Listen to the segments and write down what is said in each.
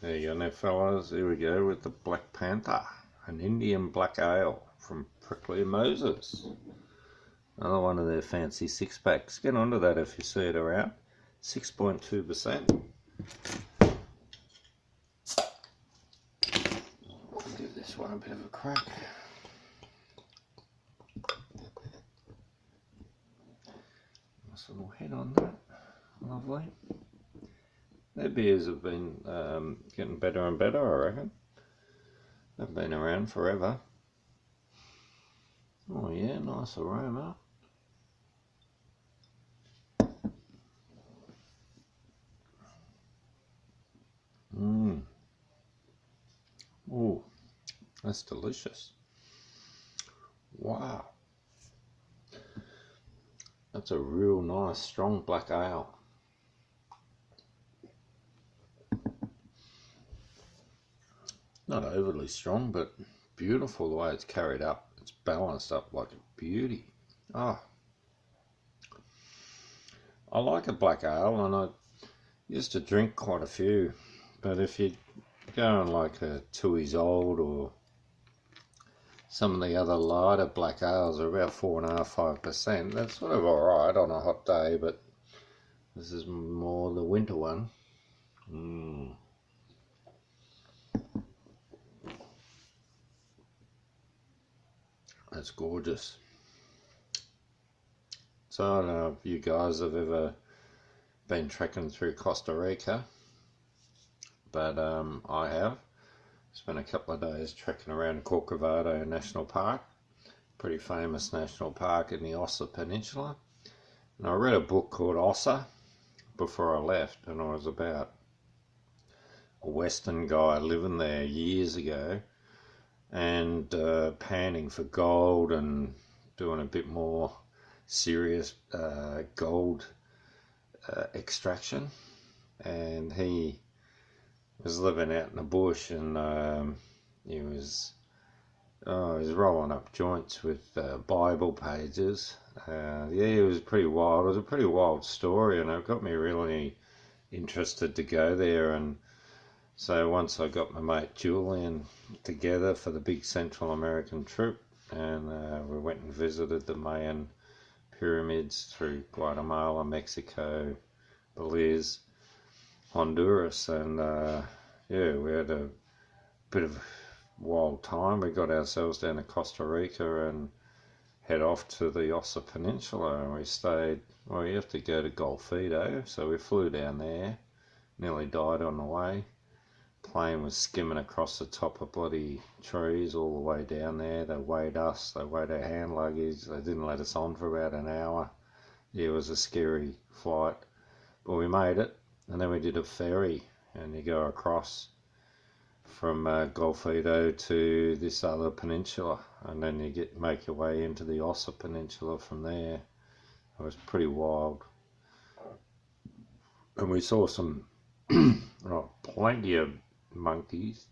There you go now, fellas. Here we go with the Black Panther, an Indian black ale from Prickly Moses. Another one of their fancy six packs. Get onto that if you see it around. 6.2%. Give this one a bit of a crack. Nice little head on that. Lovely. Their beers have been getting better and better, I reckon. They've been around forever. Oh yeah, nice aroma. Oh, that's delicious. Wow. That's a real nice, strong black ale. Not overly strong, but beautiful the way it's carried up. It's balanced up like a beauty. Ah, I like a black ale, and I used to drink quite a few. But if you go on like a Tooheys Old or some of the other lighter black ales are about 4.5–5%. That's sort of alright on a hot day, but this is more the winter one. That's gorgeous. So I don't know if you guys have ever been trekking through Costa Rica, but I have. Spent a couple of days trekking around Corcovado National Park, pretty famous national park in the Ossa Peninsula. And I read a book called Ossa before I left, and I was about a Western guy living there years ago and panning for gold and doing a bit more serious gold extraction. And he was living out in the bush, and he was rolling up joints with Bible pages. Yeah, it was pretty wild. It was a pretty wild story, and it got me really interested to go there. And so once I got my mate Julian together for the big Central American trip, and we went and visited the Mayan pyramids through Guatemala, Mexico, Belize, Honduras, and yeah, we had a bit of a wild time. We got ourselves down to Costa Rica and head off to the Ossa Peninsula, and we stayed, well, you have to go to Golfito, so we flew down there, nearly died on the way. Plane was skimming across the top of bloody trees all the way down there. They weighed us, they weighed our hand luggage, they didn't let us on for about an hour. Yeah, it was a scary flight, but we made it. And then we did a ferry, and you go across from Golfito to this other peninsula, and then you make your way into the Ossa Peninsula from there. It was pretty wild. And we saw some plenty of monkeys,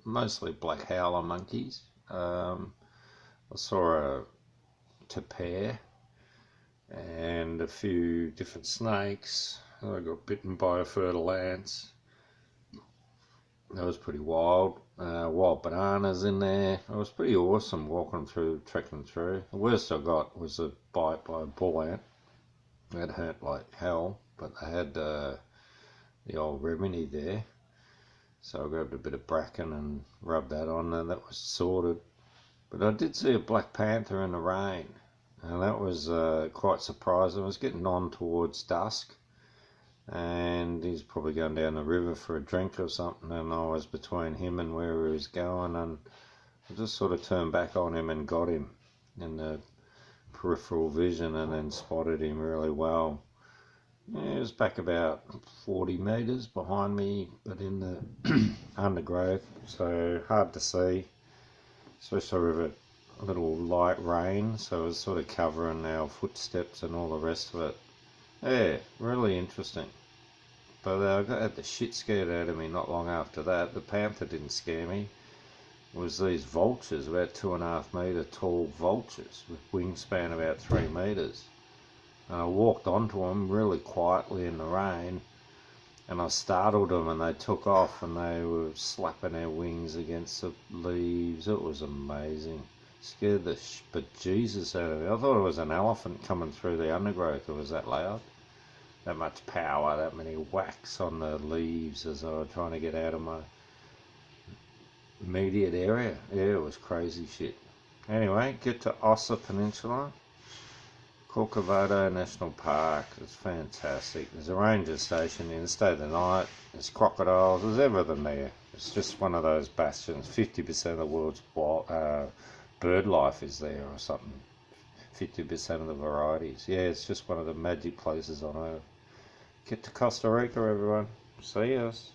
mostly black howler monkeys. I saw a tapir and a few different snakes. I got bitten by a fertile ants. That was pretty wild. Wild bananas in there. It was pretty awesome trekking through. The worst I got was a bite by a bull ant. That hurt like hell, but they had the old remedy there. So I grabbed a bit of bracken and rubbed that on, and that was sorted. But I did see a black panther in the rain, and that was quite surprising. It was getting on towards dusk, and he's probably going down the river for a drink or something, and I was between him and where he was going, and I just sort of turned back on him and got him in the peripheral vision, and then spotted him really well. Yeah, it was back about 40 metres behind me, but in the undergrowth, so hard to see, especially with a little light rain, so it was sort of covering our footsteps and all the rest of it. Yeah, really interesting. But I had the shit scared out of me not long after that. The panther didn't scare me. It was these vultures, about 2.5 metre tall vultures with wingspan about 3 metres. And I walked onto them really quietly in the rain, and I startled them, and they took off, and they were slapping their wings against the leaves. It was amazing. Scared the bejesus out of me. I thought it was an elephant coming through the undergrowth. It was that loud. That much power, that many whacks on the leaves as I was trying to get out of my immediate area. Yeah, it was crazy shit. Anyway, get to Ossa Peninsula. Corcovado National Park. It's fantastic. There's a ranger station in. Stay the night. There's crocodiles. There's everything there. It's just one of those bastions. 50% of the world's bird life is there or something. 50% of the varieties. Yeah, it's just one of the magic places on earth. Get to Costa Rica, everyone. See us.